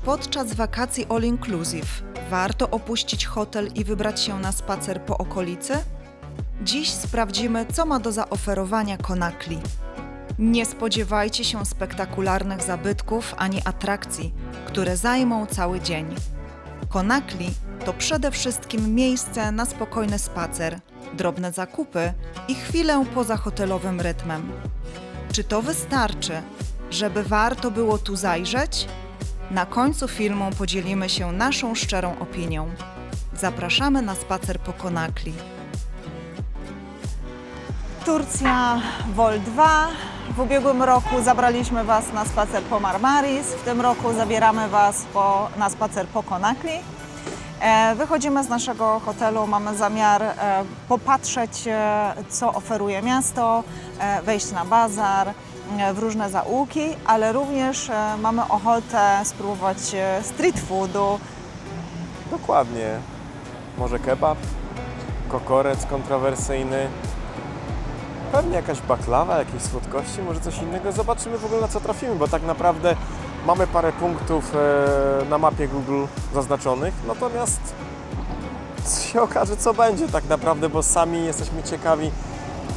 podczas wakacji all inclusive warto opuścić hotel i wybrać się na spacer po okolicy? Dziś sprawdzimy, co ma do zaoferowania Conakry. Nie spodziewajcie się spektakularnych zabytków ani atrakcji, które zajmą cały dzień. Conakry to przede wszystkim miejsce na spokojny spacer, drobne zakupy i chwilę poza hotelowym rytmem. Czy to wystarczy, żeby warto było tu zajrzeć? Na końcu filmu podzielimy się naszą szczerą opinią. Zapraszamy na spacer po Conakry. Turcja Vol 2. W ubiegłym roku zabraliśmy Was na spacer po Marmaris. W tym roku zabieramy Was na spacer po Conakry. Wychodzimy z naszego hotelu, mamy zamiar popatrzeć, co oferuje miasto, wejść na bazar, w różne zaułki, ale również mamy ochotę spróbować street foodu. Dokładnie. Może kebab, kokorec kontrowersyjny, pewnie jakaś baklawa, jakieś słodkości, może coś innego. Zobaczymy w ogóle, na co trafimy, bo tak naprawdę mamy parę punktów na mapie Google zaznaczonych, natomiast się okaże, co będzie tak naprawdę, bo sami jesteśmy ciekawi,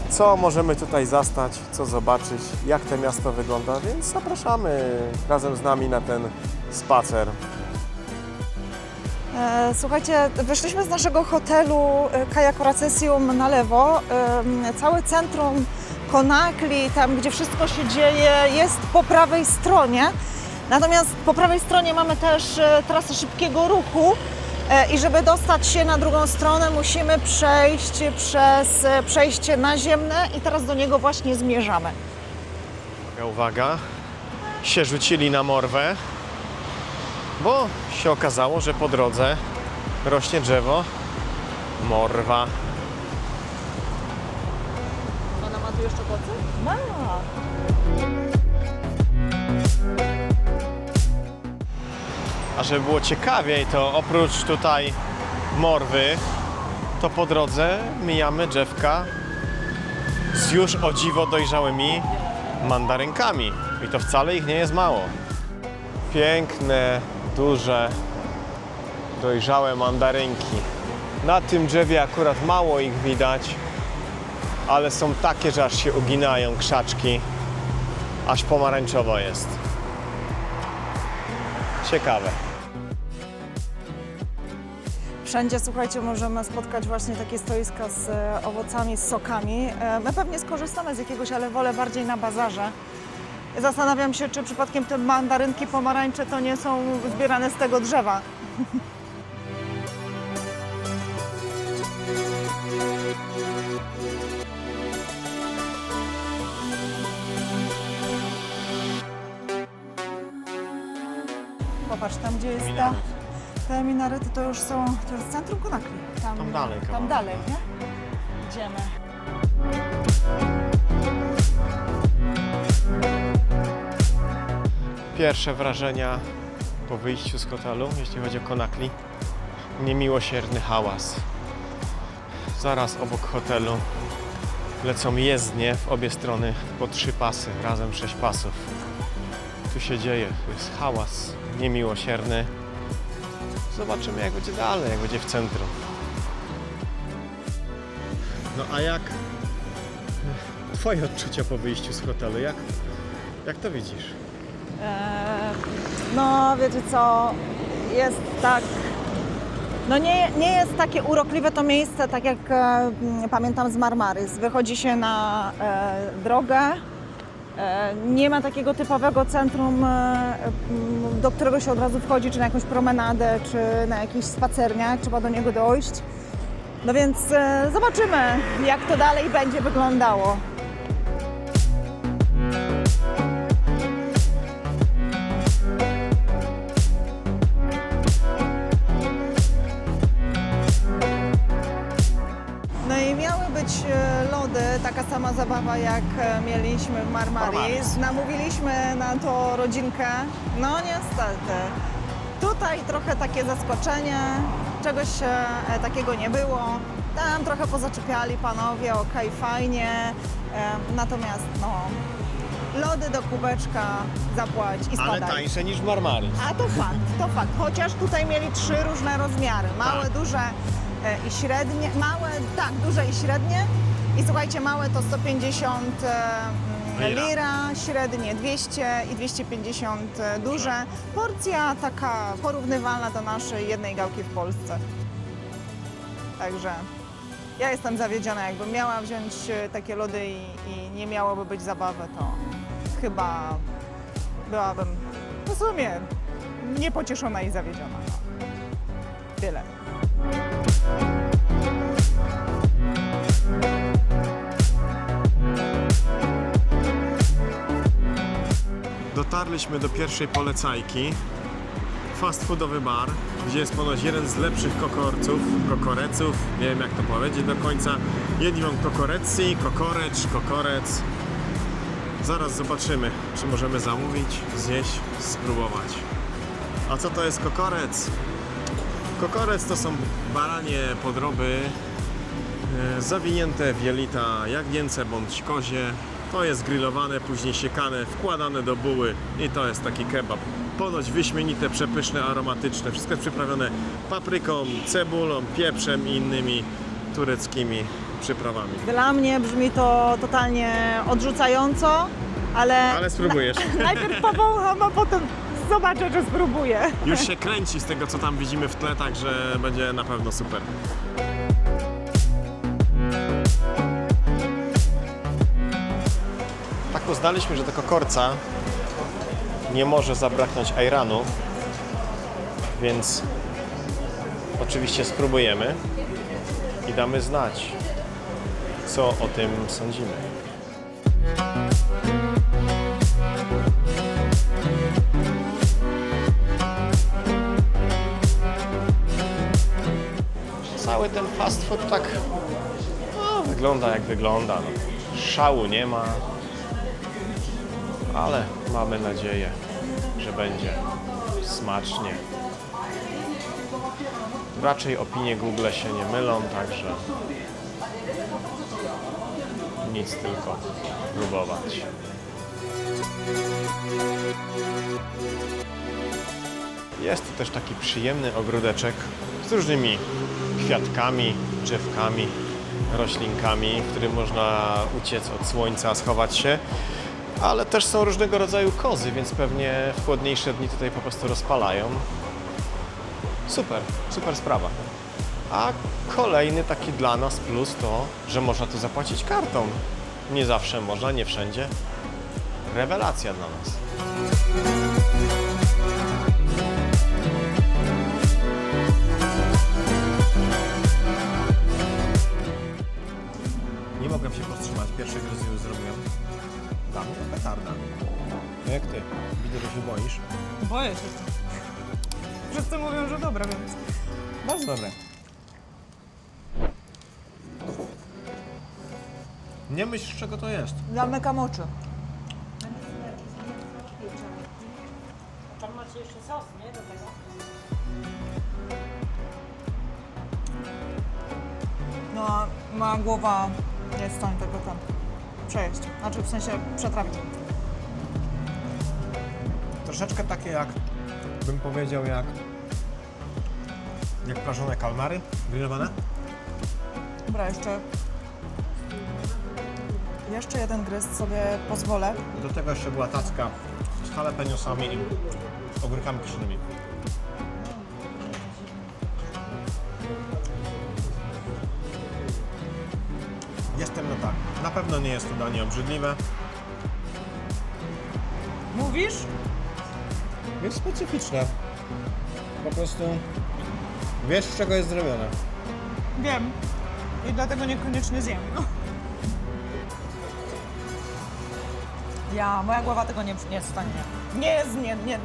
co możemy tutaj zastać, co zobaczyć, jak to miasto wygląda, więc zapraszamy razem z nami na ten spacer. Słuchajcie, wyszliśmy z naszego hotelu Kaja Koracesium na lewo. Całe centrum Conakry, tam gdzie wszystko się dzieje, jest po prawej stronie. Natomiast po prawej stronie mamy też trasę szybkiego ruchu i żeby dostać się na drugą stronę, musimy przejść przez przejście naziemne i teraz do niego właśnie zmierzamy. Uwaga, się rzucili na morwę, bo się okazało, że po drodze rośnie drzewo morwa. Ona ma tu jeszcze kocy? Ma! A żeby było ciekawiej, to oprócz tutaj morwy, to po drodze mijamy drzewka z już o dziwo dojrzałymi mandarynkami. I to wcale ich nie jest mało. Piękne, duże, dojrzałe mandarynki. Na tym drzewie akurat mało ich widać, ale są takie, że aż się uginają krzaczki, aż pomarańczowo jest. Ciekawe. Wszędzie, słuchajcie, możemy spotkać właśnie takie stoiska z owocami, z sokami. My pewnie skorzystamy z jakiegoś, ale wolę bardziej na bazarze. Zastanawiam się, czy przypadkiem te mandarynki, pomarańcze to nie są zbierane z tego drzewa. Popatrz, tam gdzie jest te minarety, to już są, to jest centrum Conakry. Tam dalej Tam kawałek. dalej, nie? Idziemy. Pierwsze wrażenia po wyjściu z hotelu, jeśli chodzi o Conakry. Niemiłosierny hałas. Zaraz obok hotelu lecą jezdnie w obie strony po 3 pasy, razem 6 pasów. Tu się dzieje, tu jest hałas niemiłosierny. Zobaczymy, jak będzie dalej, jak będzie w centrum. No a jak Twoje odczucia po wyjściu z hotelu? Jak to widzisz? No, wiecie co, jest tak, no nie jest takie urokliwe to miejsce, tak jak pamiętam z Marmaris. Wychodzi się na drogę, nie ma takiego typowego centrum, do którego się od razu wchodzi, czy na jakąś promenadę, czy na jakiś spacerniak, trzeba do niego dojść. No więc zobaczymy, jak to dalej będzie wyglądało. No i miały być lody, taka sama zabawa jak mieliśmy w Marmaris. Namówiliśmy na to rodzinkę, no niestety. Tutaj trochę takie zaskoczenie, czegoś takiego nie było. Tam trochę pozaczepiali panowie, okej, fajnie, natomiast no, lody do kubeczka zapłać i Ale spadać. tańsze niż Marmaris. A to fakt, to fakt. Chociaż tutaj mieli 3 różne rozmiary. Małe, Tak. duże i średnie. Małe, tak, duże i średnie. I słuchajcie, małe to 150 lira, średnie 200 i 250 duże. Porcja taka porównywalna do naszej jednej gałki w Polsce. Także ja jestem zawiedziona. Jakbym miała wziąć takie lody i nie miałoby być zabawy, to chyba byłabym w sumie niepocieszona i zawiedziona. Tyle. Dotarliśmy do pierwszej polecajki. Fast foodowy bar, gdzie jest ponoć jeden z lepszych kokoreców, nie wiem jak to powiedzieć do końca. Jedni mam kokorecji, kokorec. Zaraz zobaczymy, czy możemy zamówić, zjeść, spróbować. A co to jest kokorec? Kokorec to są baranie podroby zawinięte w jelita jagnięce bądź kozie. To jest grillowane, później siekane, wkładane do buły i to jest taki kebab. Ponoć wyśmienite, przepyszne, aromatyczne. Wszystko jest przyprawione papryką, cebulą, pieprzem i innymi tureckimi przyprawami. Dla mnie brzmi to totalnie odrzucająco, ale spróbujesz. najpierw powącham, a potem zobaczę, czy spróbuję. Już się kręci z tego, co tam widzimy w tle, także będzie na pewno super. Tak uznaliśmy, że do kokorca nie może zabraknąć ajranu, więc oczywiście spróbujemy i damy znać, co o tym sądzimy. Cały ten fast food tak wygląda jak wygląda. No. Szału nie ma, ale mamy nadzieję, że będzie smacznie. Raczej opinie Google się nie mylą, także nic, tylko próbować. Jest tu też taki przyjemny ogródeczek z różnymi kwiatkami, drzewkami, roślinkami, w którym można uciec od słońca, schować się. Ale też są różnego rodzaju kozy, więc pewnie w chłodniejsze dni tutaj po prostu rozpalają. Super, super sprawa. A kolejny taki dla nas plus to, że można tu zapłacić kartą. Nie zawsze można, nie wszędzie. Rewelacja dla nas. Nie mogłem się powstrzymać, pierwszy gryz już zrobiłem. Dla mnie petarda. No jak ty? Widzę, że się boisz. Boję się. Wszyscy mówią, że dobre, więc Bardzo dobre. Nie myśl, z czego to jest. zamykam oczy. Tam macie jeszcze sos, nie? Do tego. No, a moja głowa nie jest w stanie tego tam przejeść. Znaczy w sensie przetrawić. Troszeczkę takie jak, bym powiedział, jak prażone kalmary grillowane. Dobra, jeszcze jeden gryz sobie pozwolę. Do tego jeszcze była tacka z jalapeniosami i ogórkami kiszonymi. Jestem na tak. Na pewno nie jest to danie obrzydliwe. Mówisz? Jest specyficzne. Po prostu wiesz, z czego jest zrobione. Wiem. I dlatego niekoniecznie zjem. Moja głowa tego nie jest w stanie. Nie jest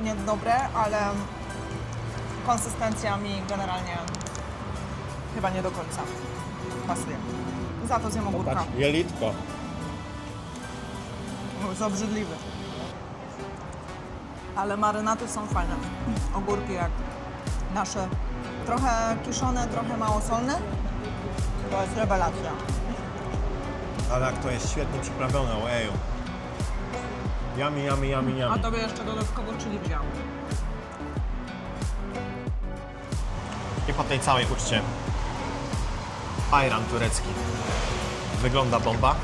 nie dobre, ale konsystencja mi generalnie chyba nie do końca pasuje. Za to zjem ogórka. Patrz, jelitko. Jest obrzydliwy. Ale marynaty są fajne. Ogórki jak nasze. Trochę kiszone, trochę małosolne. To jest rewelacja. Ale jak to jest świetnie przyprawione, ojeju. Yummy, yummy, yummy, A yummy. tobie jeszcze dodatkowo chili wziął. I po tej całej uczcie ajran turecki. Wygląda bomba.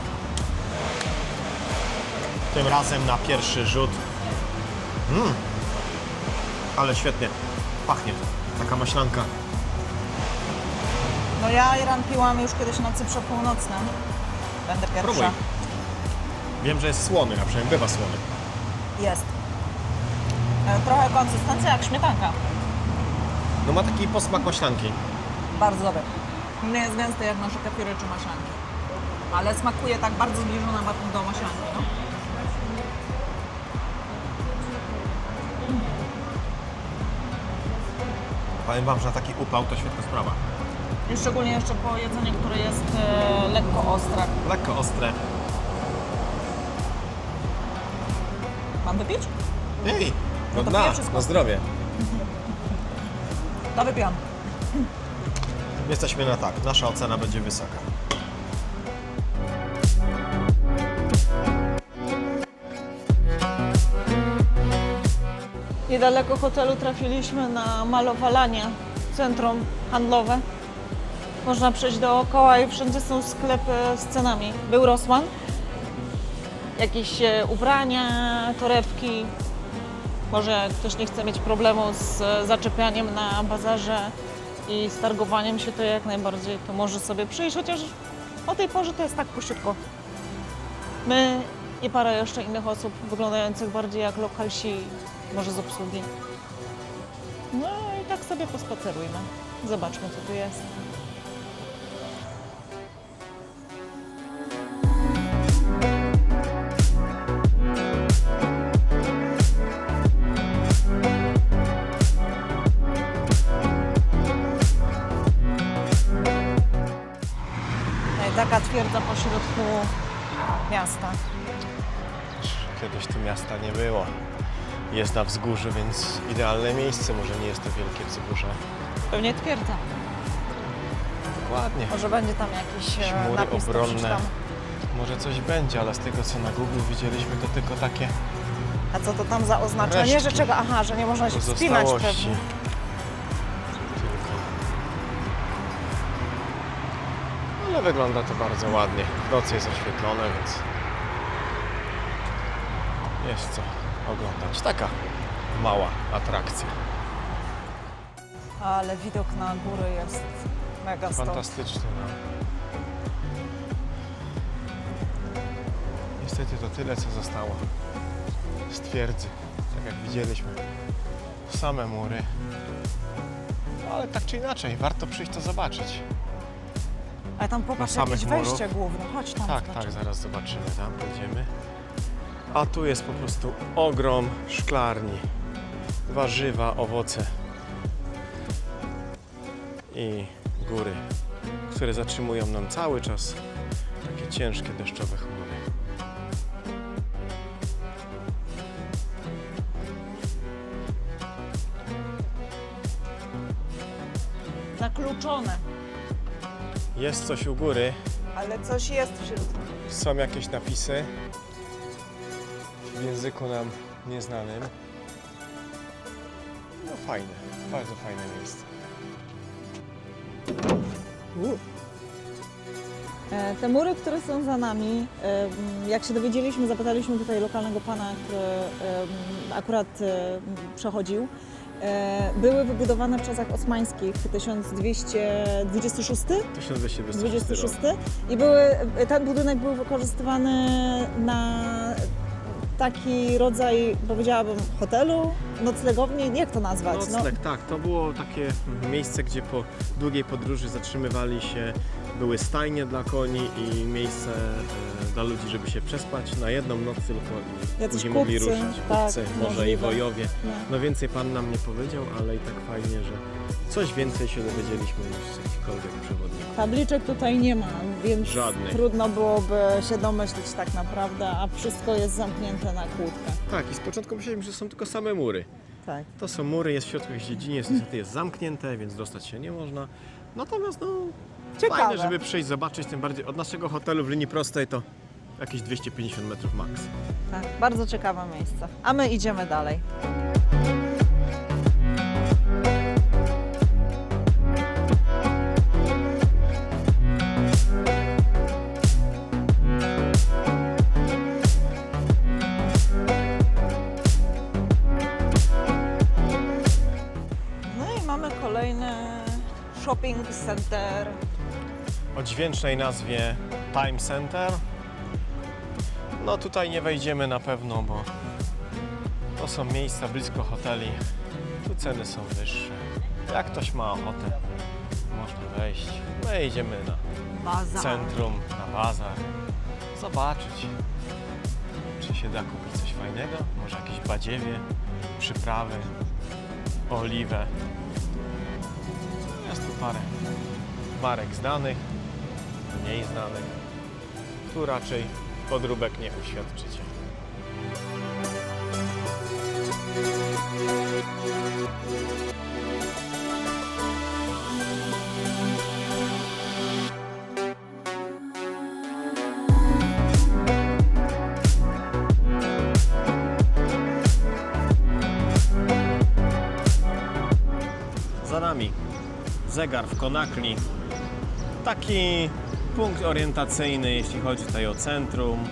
Tym razem na pierwszy rzut. Ale świetnie. Pachnie. Taka maślanka. No ja Iran piłam już kiedyś na Cyprze Północnym. Będę pierwsza. Próbuj. Wiem, że jest słony, a przynajmniej bywa słony. Jest. Trochę konsystencja jak śmietanka. No ma taki posmak maślanki. Bardzo dobry. Nie jest gęsty jak nasze kefiry czy maślanki. Ale smakuje tak bardzo zbliżona do maślanki, no. Powiem wam, że na taki upał to świetna sprawa. I szczególnie jeszcze po jedzeniu, które jest lekko ostre. Lekko ostre. Mam wypić? Ej, No to dna, piję wszystko. na zdrowie. To wypiłam. Jesteśmy na tak, nasza ocena będzie wysoka. Niedaleko hotelu trafiliśmy na Malowalanie, centrum handlowe. Można przejść dookoła i wszędzie są sklepy z cenami. Był Rossmann, jakieś ubrania, torebki. Może jak ktoś nie chce mieć problemu z zaczepianiem na bazarze i z targowaniem się, to jak najbardziej to może sobie przyjść, chociaż o tej porze to jest tak puściutko. My i parę jeszcze innych osób wyglądających bardziej jak lokalsi, może z obsługi. No i tak sobie pospacerujmy. Zobaczmy, co tu jest. No i taka twierdza pośrodku miasta. Kiedyś tu miasta nie było. Jest na wzgórzu, więc idealne miejsce. Może nie jest to wielkie wzgórze. Pewnie twierdza. Dokładnie. Może będzie tam jakiś Mury napis, to obronne. przeczytam. Może coś będzie, ale z tego co na Google widzieliśmy, to tylko takie A co to tam za oznaczenie, Resztki. że czego? Aha, że nie można się wspinać pozostałości. pewnie. Tylko. Ale wygląda to bardzo ładnie. W nocy jest oświetlone, więc jest co oglądać. Taka mała atrakcja. Ale widok na góry jest mega stąd. Fantastyczny, no. Niestety to tyle, co zostało z twierdzy. Tak jak widzieliśmy, same mury. Ale tak czy inaczej, warto przyjść to zobaczyć. A tam popatrz, samych jakieś murów. wejście główne. Chodź tam, Tak, zobaczymy. tak, zaraz zobaczymy, tam pójdziemy. A tu jest po prostu ogrom szklarni. Warzywa, owoce i góry, które zatrzymują nam cały czas takie ciężkie deszczowe chmury. Zakluczone. Jest coś u góry, Ale coś jest w środku. są jakieś napisy w języku nam nieznanym. No fajne, bardzo fajne miejsce. Te mury, które są za nami, jak się dowiedzieliśmy, zapytaliśmy tutaj lokalnego pana, który akurat przechodził, były wybudowane w czasach osmańskich 1226 1226 rok. i ten budynek był wykorzystywany na taki rodzaj, powiedziałabym, hotelu, noclegowni, jak to nazwać? Nocleg, tak. To było takie miejsce, gdzie po długiej podróży zatrzymywali się, były stajnie dla koni i miejsce dla ludzi, żeby się przespać na jedną noc tylko i Jacyś później mogli kupcy, ruszyć. tak, Kupcy, może i możliwe. wojowie. No. No więcej pan nam nie powiedział, ale i tak fajnie, że coś więcej się dowiedzieliśmy niż z jakichkolwiek przewodników. Tabliczek tutaj nie ma, więc Żadnych. trudno byłoby się domyślić tak naprawdę, a wszystko jest zamknięte na kłódkę. Tak, i z początku myśleliśmy, że są tylko same mury. Tak. To są mury, jest w środku jakiejś dziedziniec, niestety jest zamknięte, więc dostać się nie można. Natomiast no, Ciekawe. fajne, żeby przyjść, zobaczyć, tym bardziej od naszego hotelu w linii prostej to jakieś 250 metrów max. Tak, bardzo ciekawe miejsce. A my idziemy dalej. No i mamy kolejny shopping center. O dźwięcznej nazwie Time Center. No tutaj nie wejdziemy na pewno, bo to są miejsca blisko hoteli. Tu ceny są wyższe. Jak ktoś ma ochotę, można wejść. My idziemy na Bazar. centrum, na bazar. Zobaczyć, czy się da kupić coś fajnego. Może jakieś badziewie, przyprawy, oliwę. Jest tu parę marek znanych, mniej znanych. Tu raczej podróbek nie uświadczycie. Za nami zegar w Conakry. Taki punkt orientacyjny, jeśli chodzi tutaj o centrum.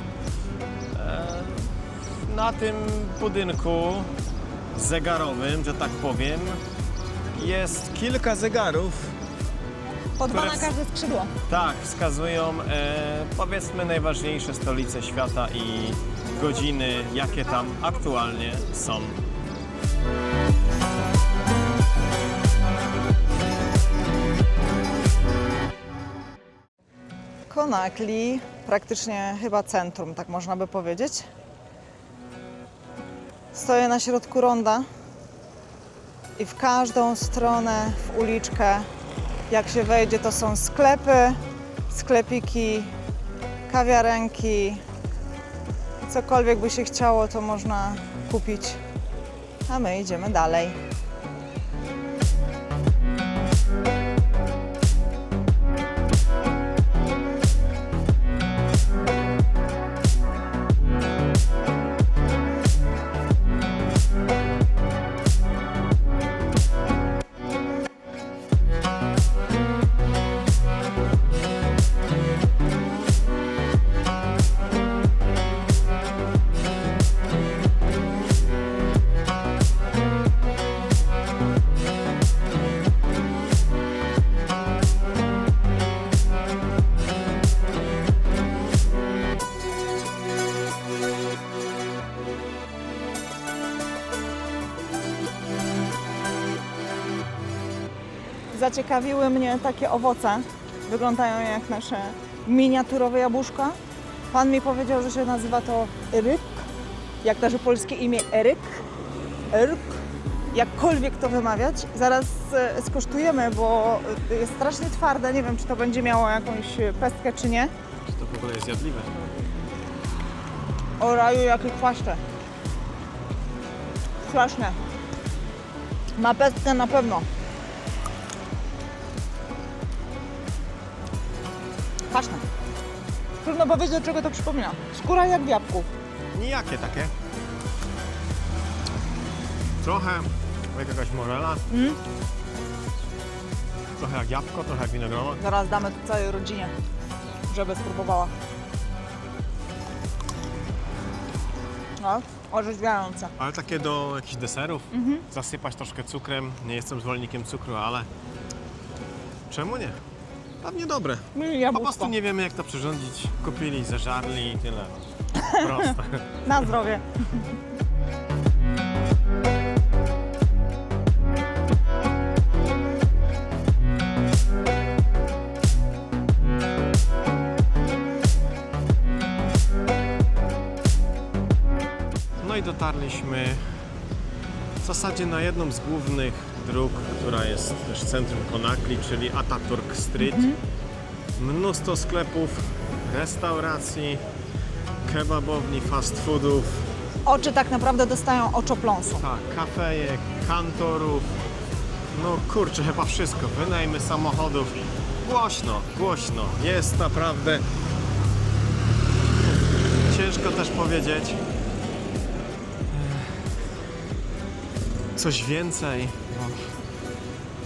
Na tym budynku zegarowym, że tak powiem, jest kilka zegarów. Po dwa które na każde skrzydło. Tak, wskazują powiedzmy najważniejsze stolice świata i godziny, jakie tam aktualnie są. Conakry, praktycznie chyba centrum, tak można by powiedzieć. Stoję na środku ronda i w każdą stronę, w uliczkę, jak się wejdzie, to są sklepy, sklepiki, kawiarenki. Cokolwiek by się chciało, to można kupić. A my idziemy dalej. Zaciekawiły mnie takie owoce. Wyglądają jak nasze miniaturowe jabłuszka. Pan mi powiedział, że się nazywa to eryk, jak nasze polskie imię Eryk. Eryk, jakkolwiek to wymawiać. Zaraz skosztujemy, bo jest strasznie twarde. Nie wiem, czy to będzie miało jakąś pestkę, czy nie. Czy to w ogóle jest jadliwe? O raju, jakie kwaśne. Straszne. Ma pestkę na pewno. Kwaśne. Trudno powiedzieć, czego to przypomina. Skóra jak w jabłku. Nijakie takie. Trochę jak jakaś morela. Trochę jak jabłko, trochę jak winogrono. Zaraz damy to całej rodzinie, żeby spróbowała. No, orzeźwiające. Ale takie do jakichś deserów. Zasypać troszkę cukrem. Nie jestem zwolennikiem cukru, ale czemu nie? Pewnie dobre. Po Jabłuszko. prostu nie wiemy, jak to przyrządzić. Kupili, zażarli i tyle. Proste. Na zdrowie. No i dotarliśmy w zasadzie na jedną z głównych dróg, która jest też centrum Conakry, czyli Atatürk Street. Mnóstwo sklepów, restauracji, kebabowni, fast foodów, Oczy tak naprawdę dostają oczopląsu. tak, kafejek, kantorów. No kurczę, chyba wszystko. Wynajmy samochodów. Głośno, głośno. Jest naprawdę Ciężko też powiedzieć coś więcej,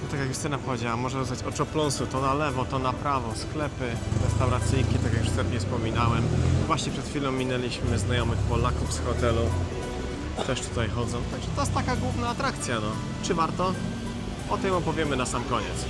bo tak jak Justyna powiedziała, można dostać oczopląsu to na lewo, to na prawo, sklepy, restauracyjki, tak jak już wstępnie wspominałem. Właśnie przed chwilą minęliśmy znajomych Polaków z hotelu, też tutaj chodzą, także to jest taka główna atrakcja, no. Czy warto? O tym opowiemy na sam koniec.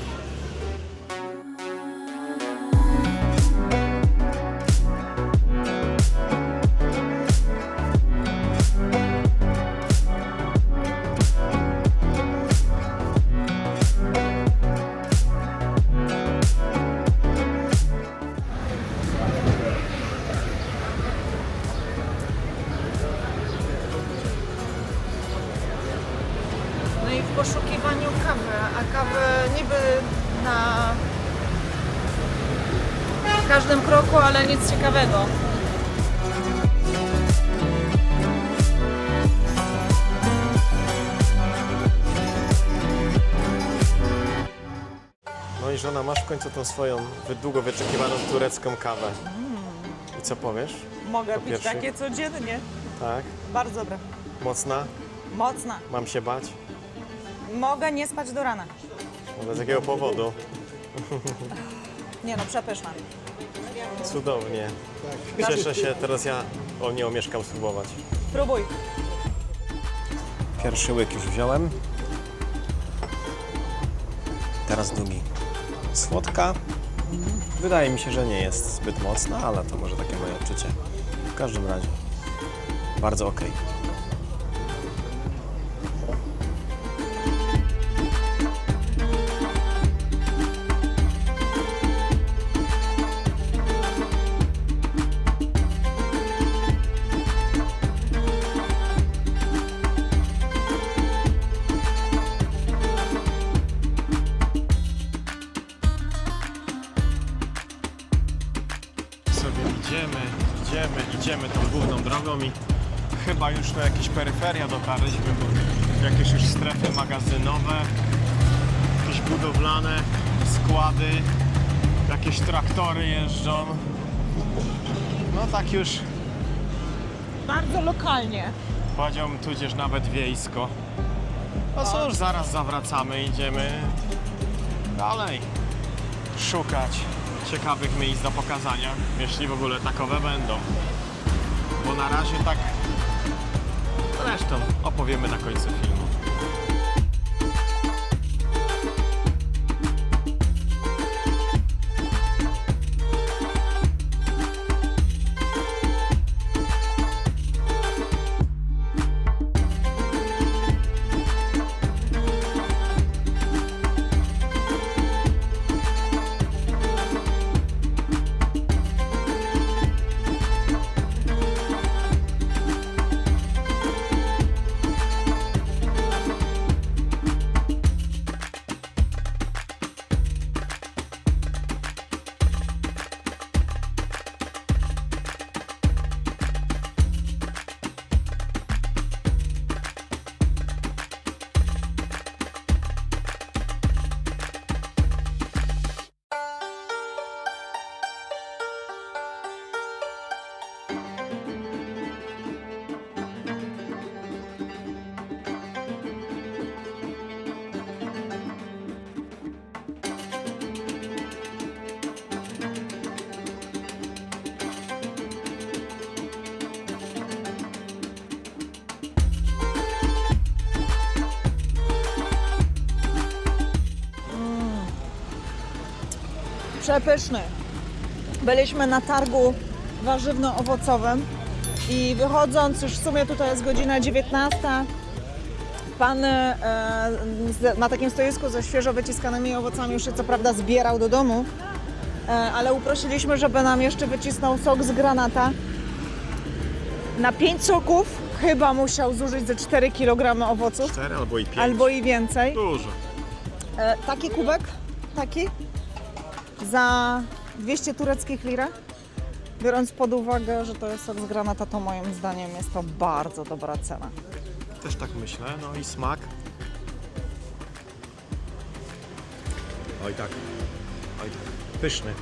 No i w poszukiwaniu kawy, a kawy niby na każdym kroku, ale nic ciekawego. No i żona, masz w końcu tą swoją długo wyczekiwaną turecką kawę. I co powiesz? Mogę Po pić pierwszych? takie codziennie. Tak? Bardzo dobre. Mocna? Mocna. Mam się bać? Mogę nie spać do rana. No, z jakiego powodu? Nie no, przepyszna. Cudownie. Cieszę się, teraz ja nie omieszkam spróbować. Próbuj. Pierwszy łyk już wziąłem. Teraz drugi. Słodka. Wydaje mi się, że nie jest zbyt mocna, ale to może takie moje odczucie. W każdym razie bardzo okej. Sobie idziemy tą główną drogą i chyba już na jakieś peryferia dotarliśmy, bo jakieś już strefy magazynowe, jakieś budowlane składy, jakieś traktory jeżdżą. No tak już Bardzo lokalnie. powiedziałbym tudzież nawet wiejsko. No cóż, zaraz zawracamy, idziemy dalej szukać ciekawych miejsc do pokazania, jeśli w ogóle takowe będą. Bo na razie tak zresztą opowiemy na końcu filmu. Przepyszny. Byliśmy na targu warzywno-owocowym i wychodząc, już w sumie tutaj jest godzina 19, pan na takim stoisku ze świeżo wyciskanymi owocami już się co prawda zbierał do domu, ale uprosiliśmy, żeby nam jeszcze wycisnął sok z granata. Na 5 soków chyba musiał zużyć ze 4 kg owoców. 4 albo i 5. Albo i więcej. Dużo. Taki kubek, taki, za 200 tureckich lira. Biorąc pod uwagę, że to jest sok z granata, to moim zdaniem jest to bardzo dobra cena. Też tak myślę. No i smak. Oj tak. Oj tak. Pyszny.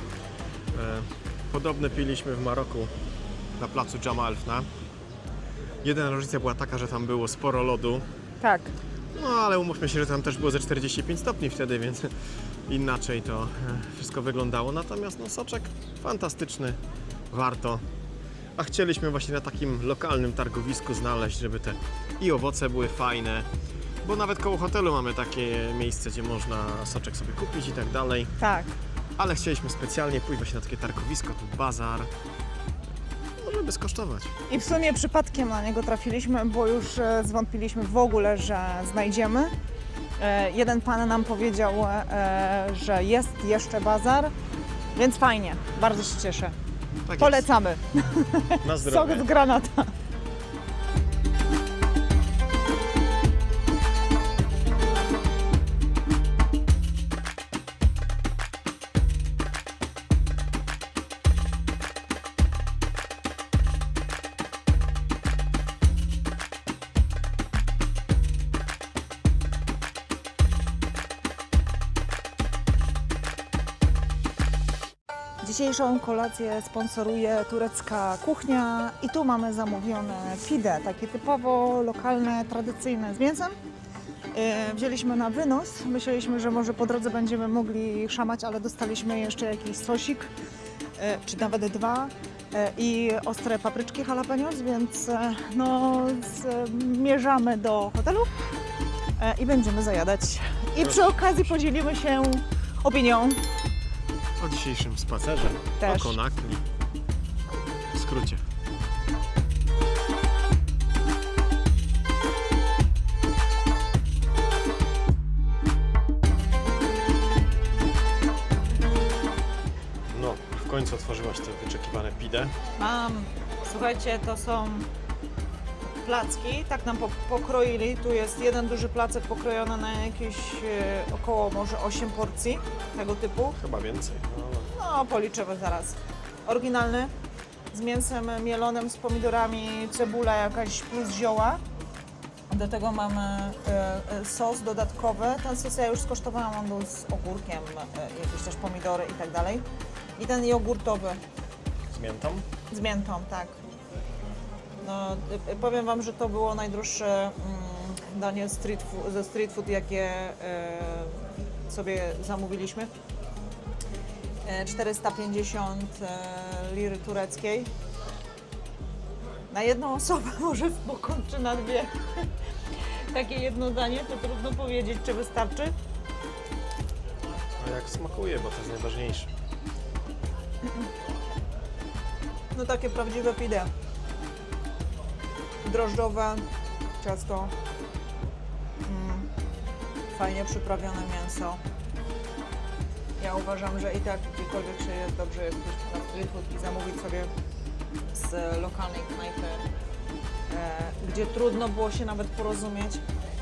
Podobne piliśmy w Maroku na placu Jamalfna. Jedyna różnica była taka, że tam było sporo lodu. Tak. No ale umówmy się, że tam też było ze 45 stopni wtedy, więc inaczej to wszystko wyglądało. Natomiast no, soczek fantastyczny, warto. A chcieliśmy właśnie na takim lokalnym targowisku znaleźć, żeby te i owoce były fajne, bo nawet koło hotelu mamy takie miejsce, gdzie można soczek sobie kupić i tak dalej. Tak. Ale chcieliśmy specjalnie pójść właśnie na takie targowisko, tu bazar, no, żeby skosztować. I w sumie przypadkiem na niego trafiliśmy, bo już zwątpiliśmy w ogóle, że znajdziemy. Jeden pan nam powiedział, że jest jeszcze bazar, więc fajnie, bardzo się cieszę. Tak Polecamy. jest. Na Sok zdrowie. z granata. Dzisiejszą kolację sponsoruje turecka kuchnia i tu mamy zamówione pide, takie typowo lokalne, tradycyjne z mięsem. Wzięliśmy na wynos, myśleliśmy, że może po drodze będziemy mogli szamać, ale dostaliśmy jeszcze jakiś sosik, czy nawet dwa i ostre papryczki jalapenos, więc no, zmierzamy do hotelu i będziemy zajadać. I przy okazji podzielimy się opinią. O dzisiejszym spacerze Też. o Konakli. W skrócie. No, w końcu otworzyłaś te wyczekiwane pide. Mam, słuchajcie, to są placki, tak nam pokroili. Tu jest jeden duży placek pokrojony na jakieś około może 8 porcji tego typu. Chyba więcej. No, policzymy zaraz. Oryginalny, z mięsem mielonym, z pomidorami, cebula jakaś plus zioła. Do tego mamy sos dodatkowy. Ten sos ja już skosztowałam, on był z ogórkiem, jakieś też pomidory i tak dalej. I ten jogurtowy Z miętą? z miętą, tak. No, powiem Wam, że to było najdroższe danie ze street food, jakie sobie zamówiliśmy. 450 liry tureckiej. Na jedną osobę, może w pokąt czy na dwie. Takie jedno danie, to trudno powiedzieć, czy wystarczy. A jak smakuje, bo to jest najważniejsze. No takie prawdziwe pide. Drożdżowe ciasto. Fajnie przyprawione mięso. Ja uważam, że i tak gdziekolwiek się jest, dobrze jest pójść na street food i zamówić sobie z lokalnej knajpy, gdzie trudno było się nawet porozumieć.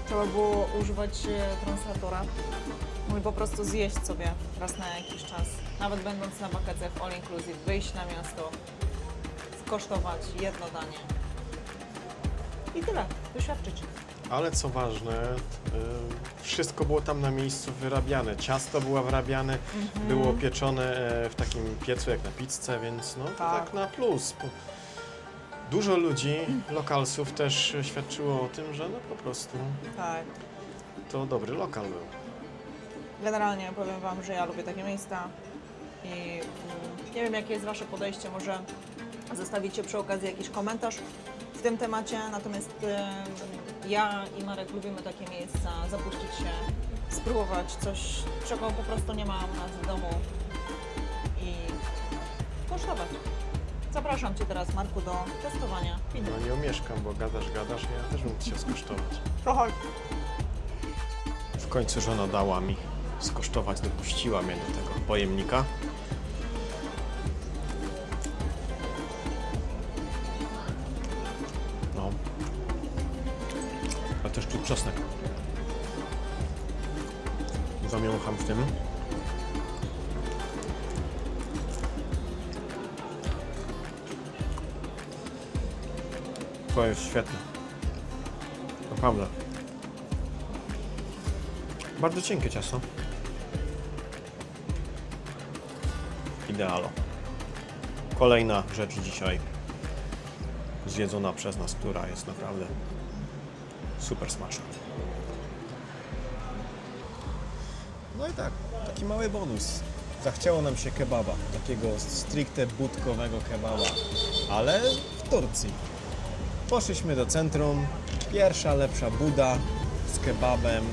Trzeba było używać translatora. I po prostu zjeść sobie raz na jakiś czas. Nawet będąc na wakacjach all inclusive, wyjść na miasto, skosztować jedno danie. I tyle, doświadczyć. Ale co ważne, wszystko było tam na miejscu wyrabiane. Ciasto było wyrabiane, było pieczone w takim piecu jak na pizzę, więc no to tak na plus. Dużo ludzi, lokalsów też świadczyło o tym, że no po prostu Tak. to dobry lokal był. Generalnie powiem Wam, że ja lubię takie miejsca i nie wiem, jakie jest Wasze podejście, może zostawicie przy okazji jakiś komentarz w tym temacie, natomiast ja i Marek lubimy takie miejsca, zapuścić się, spróbować coś, czego po prostu nie ma u nas w domu i kosztować. Zapraszam Cię teraz, Marku, do testowania piny. No nie omieszkam, bo gadasz, ja też bym chciał skosztować. To chodź. W końcu żona dała mi skosztować, dopuściła mnie do tego pojemnika. No. A też czuć czosnek. Zamiącham w tym. To jest świetne. Naprawdę. Bardzo cienkie ciasto. Idealo. Kolejna rzecz dzisiaj zjedzona przez nas, która jest naprawdę super smaczna. No i tak, taki mały bonus. Zachciało nam się kebaba, takiego stricte budkowego kebaba, ale w Turcji. Poszliśmy do centrum, pierwsza lepsza buda z kebabem,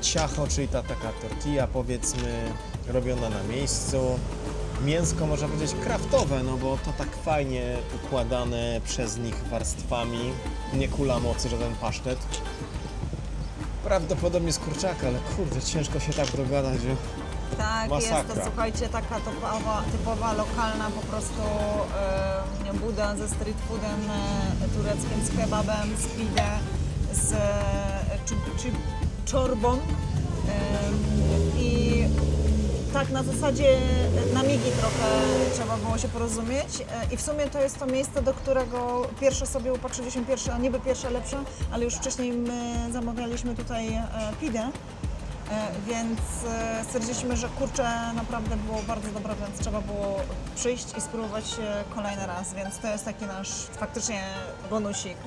ciacho, czyli ta taka tortilla, powiedzmy, robiona na miejscu. Mięsko, można powiedzieć, kraftowe, no bo to tak fajnie układane przez nich warstwami, nie kula mocy, żaden pasztet. Prawdopodobnie z kurczaka, ale kurde, ciężko się tak dogadać, że Tak, masakra. jest to, słuchajcie, taka typowa lokalna po prostu buda ze street foodem tureckim, z kebabem, z pide, z czorbą i tak na zasadzie na migi trochę trzeba było się porozumieć i w sumie to jest to miejsce, do którego pierwsze sobie upatrzyliśmy, a niby pierwsze lepsze, ale już wcześniej my zamawialiśmy tutaj pidę. Więc stwierdziliśmy, że kurczę naprawdę było bardzo dobre, więc trzeba było przyjść i spróbować kolejny raz, więc to jest taki nasz faktycznie bonusik.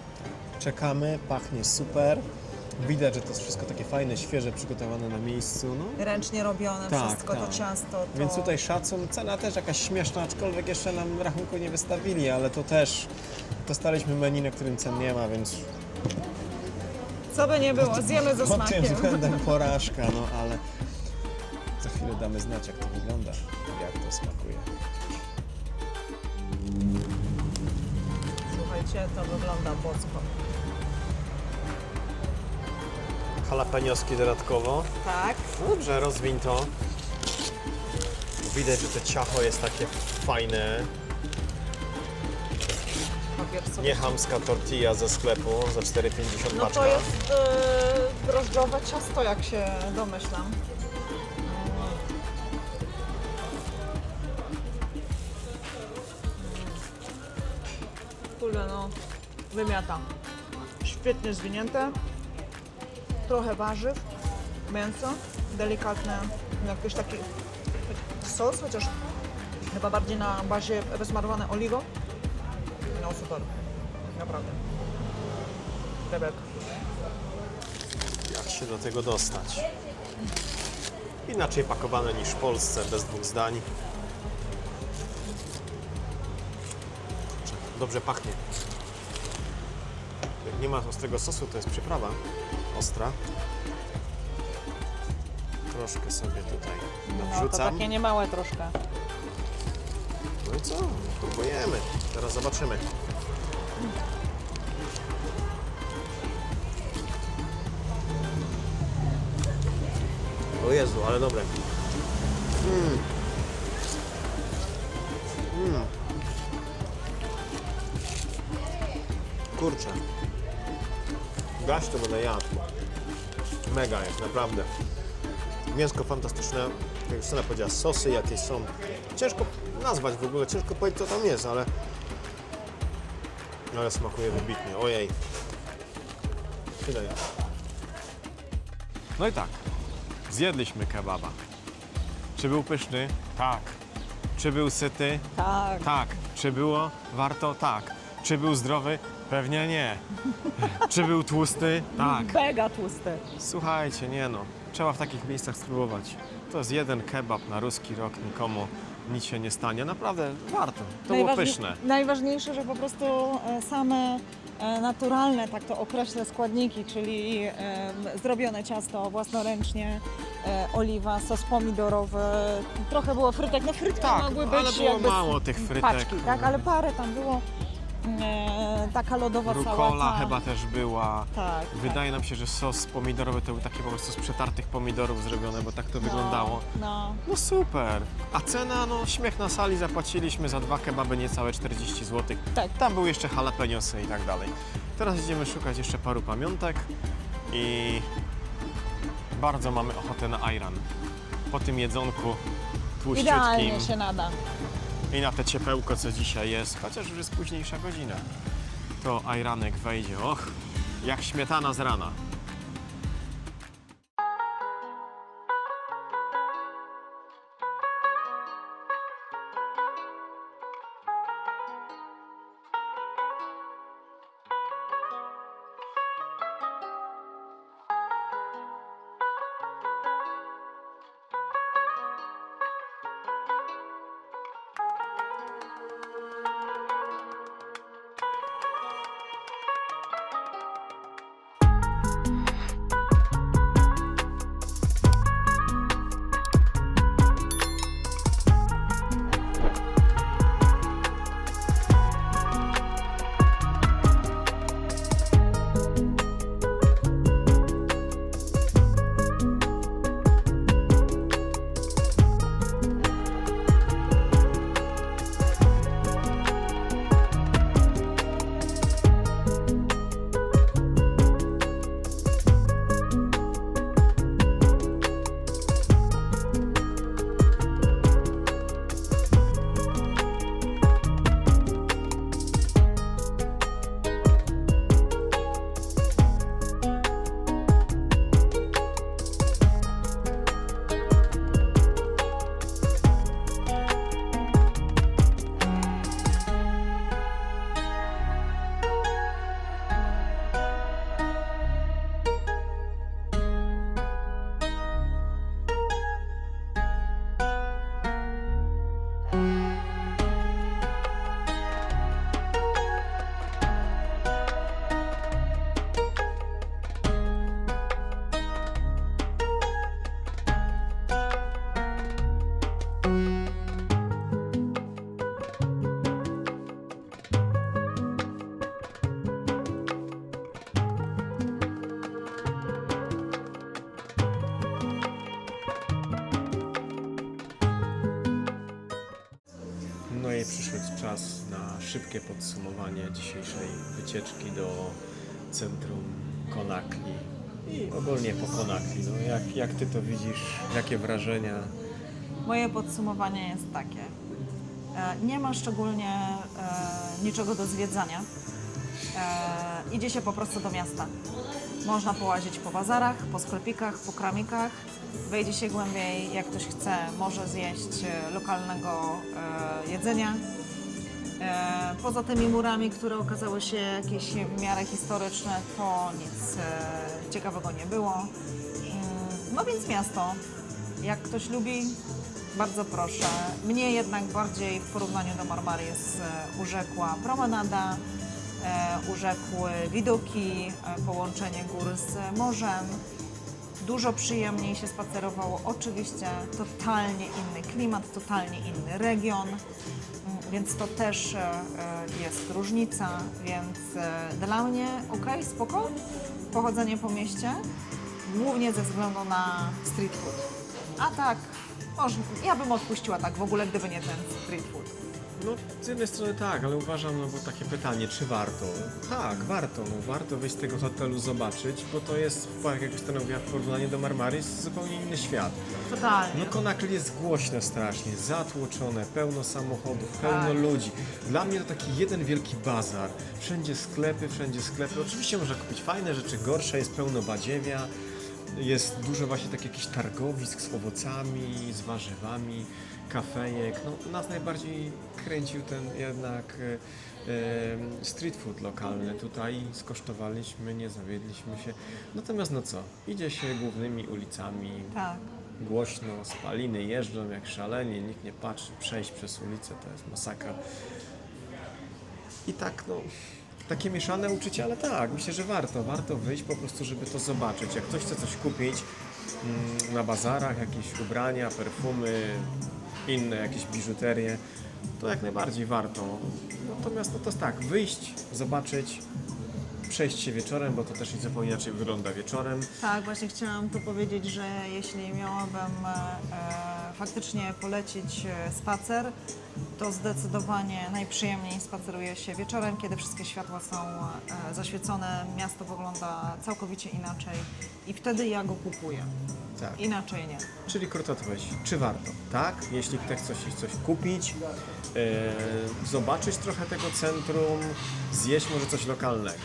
czekamy, pachnie super. Widać, że to jest wszystko takie fajne, świeże, przygotowane na miejscu. No. Ręcznie robione Tak, wszystko, tak. to ciasto. To... Więc tutaj szacun, cena też jakaś śmieszna, aczkolwiek jeszcze nam rachunku nie wystawili, ale to też dostaliśmy menu, na którym cen nie ma, więc Co by nie było, zjemy ze pod tym smakiem. względem porażka, no ale za chwilę damy znać, jak to wygląda, jak to smakuje. Słuchajcie, to wygląda bosko. Jalapenioski dodatkowo. Tak. No dobrze, rozwiń to. Widać, że to ciacho jest takie fajne. Papier sobie. Nie chamska tortilla ze sklepu za 4,50 No paczka. to jest drożdżowe ciasto, jak się domyślam. Kurde, no, wymiata. Świetnie zwinięte, trochę warzyw, mięso, delikatne, jakiś taki sos, chociaż chyba bardziej na bazie wysmarowane oliwą. No super, naprawdę. Bebek. Jak się do tego dostać? Inaczej pakowane niż w Polsce, bez dwóch zdań. Dobrze pachnie. Jak nie ma ostrego sosu, to jest przyprawa ostra. Troszkę sobie tutaj No to nawrzucam. takie niemałe troszkę. No i co? Próbujemy. Teraz zobaczymy. O Jezu, ale dobre. Kurczę. Gaś to będę jadł. Mega jest, naprawdę. Mięsko fantastyczne. Jak Justyna powiedziała, sosy jakieś są. Ciężko nazwać w ogóle, ciężko powiedzieć co tam jest, ale smakuje wybitnie. Ojej. Tyle ja. No i tak. Zjedliśmy kebaba. Czy był pyszny? Tak. Czy był syty? Tak. Tak. Czy było warto? Tak. Czy był zdrowy? Pewnie nie. Czy był tłusty? Tak. Mega tłusty. Słuchajcie, nie no. Trzeba w takich miejscach spróbować. To jest jeden kebab na ruski rok, nikomu nic się nie stanie. Naprawdę warto. To było pyszne. Najważniejsze, że po prostu same naturalne, tak to określę, składniki, czyli zrobione ciasto własnoręcznie, oliwa, sos pomidorowy, trochę było frytek, no frytki Tak, mogły być ale było jakby mało tych frytek. paczki, tak, ale parę tam było, taka lodowa Rukola sałata. chyba też była. Tak, Wydaje nam się, że sos pomidorowy to był taki po prostu z przetartych pomidorów zrobione, bo tak to wyglądało. No. No super. A cena, no śmiech na sali, zapłaciliśmy za 2 kebaby niecałe 40 zł. Tak. Tam były jeszcze jalapeniosy i tak dalej. Teraz idziemy szukać jeszcze paru pamiątek i bardzo mamy ochotę na ayran. Po tym jedzonku tłuściutkim Idealnie się nada. i na te ciepełko, co dzisiaj jest, chociaż już jest późniejsza godzina, to ayranek wejdzie. Och, jak śmietana z rana. przyszedł czas na szybkie podsumowanie dzisiejszej wycieczki do centrum Conakry i ogólnie po Conakry. No, jak Ty to widzisz? Jakie wrażenia? Moje podsumowanie jest takie. Nie ma szczególnie niczego do zwiedzania. Idzie się po prostu do miasta. Można połazić po bazarach, po sklepikach, po kramikach. Wejdzie się głębiej, jak ktoś chce, może zjeść lokalnego jedzenia. Poza tymi murami, które okazały się jakieś w miarę historyczne, to nic ciekawego nie było. No więc miasto, jak ktoś lubi, bardzo proszę. Mnie jednak bardziej w porównaniu do Marmaris urzekła promenada, urzekły widoki, połączenie gór z morzem. Dużo przyjemniej się spacerowało. Oczywiście totalnie inny klimat, totalnie inny region, więc to też jest różnica. Więc dla mnie okej, spoko, pochodzenie po mieście, głównie ze względu na street food. A tak, ja bym odpuściła tak w ogóle, gdyby nie ten street food. No, z jednej strony tak, ale uważam, no bo takie pytanie, czy warto? Tak, warto. No, warto wyjść z tego hotelu, zobaczyć, bo to jest, jak stanowiła w porównaniu do Marmaris, zupełnie inny świat. Totalnie. No Conakry jest głośne strasznie, zatłoczone, pełno samochodów, pełno Tak. ludzi. Dla mnie to taki jeden wielki bazar. Wszędzie sklepy, wszędzie sklepy. Oczywiście można kupić fajne rzeczy, gorsze, jest pełno badziewia. Jest dużo właśnie takich jakichś targowisk z owocami, z warzywami, kafejek. No, nas najbardziej kręcił ten jednak street food lokalny. Tutaj skosztowaliśmy, nie zawiedliśmy się. Natomiast no co, idzie się głównymi ulicami, Tak. głośno, spaliny jeżdżą jak szalenie, nikt nie patrzy, przejść przez ulicę to jest masakra. I tak no, takie mieszane uczucia, ale tak, myślę, że warto wyjść po prostu, żeby to zobaczyć. Jak ktoś chce coś kupić na bazarach, jakieś ubrania, perfumy, inne jakieś biżuterie, to jak najbardziej warto. Natomiast no to jest tak, wyjść, zobaczyć, przejść się wieczorem, bo to też zupełnie inaczej wygląda wieczorem. Tak, właśnie chciałam tu powiedzieć, że jeśli miałabym faktycznie polecić spacer, to zdecydowanie najprzyjemniej spaceruje się wieczorem, kiedy wszystkie światła są zaświecone, miasto wygląda całkowicie inaczej i wtedy ja go kupuję. Tak. Inaczej nie. Czyli krótko odpowiedź, czy warto? Tak, jeśli ktoś chce coś kupić, zobaczyć trochę tego centrum, zjeść może coś lokalnego.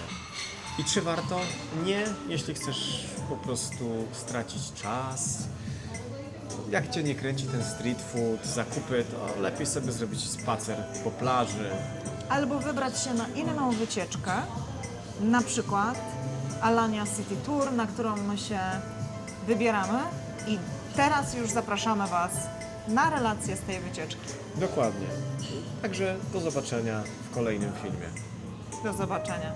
I czy warto? Nie, jeśli chcesz po prostu stracić czas. Jak Cię nie kręci ten street food, zakupy, to lepiej sobie zrobić spacer po plaży. Albo wybrać się na inną wycieczkę, na przykład Alanya City Tour, na którą my się wybieramy i teraz już zapraszamy Was na relacje z tej wycieczki. Dokładnie. Także do zobaczenia w kolejnym filmie. Do zobaczenia.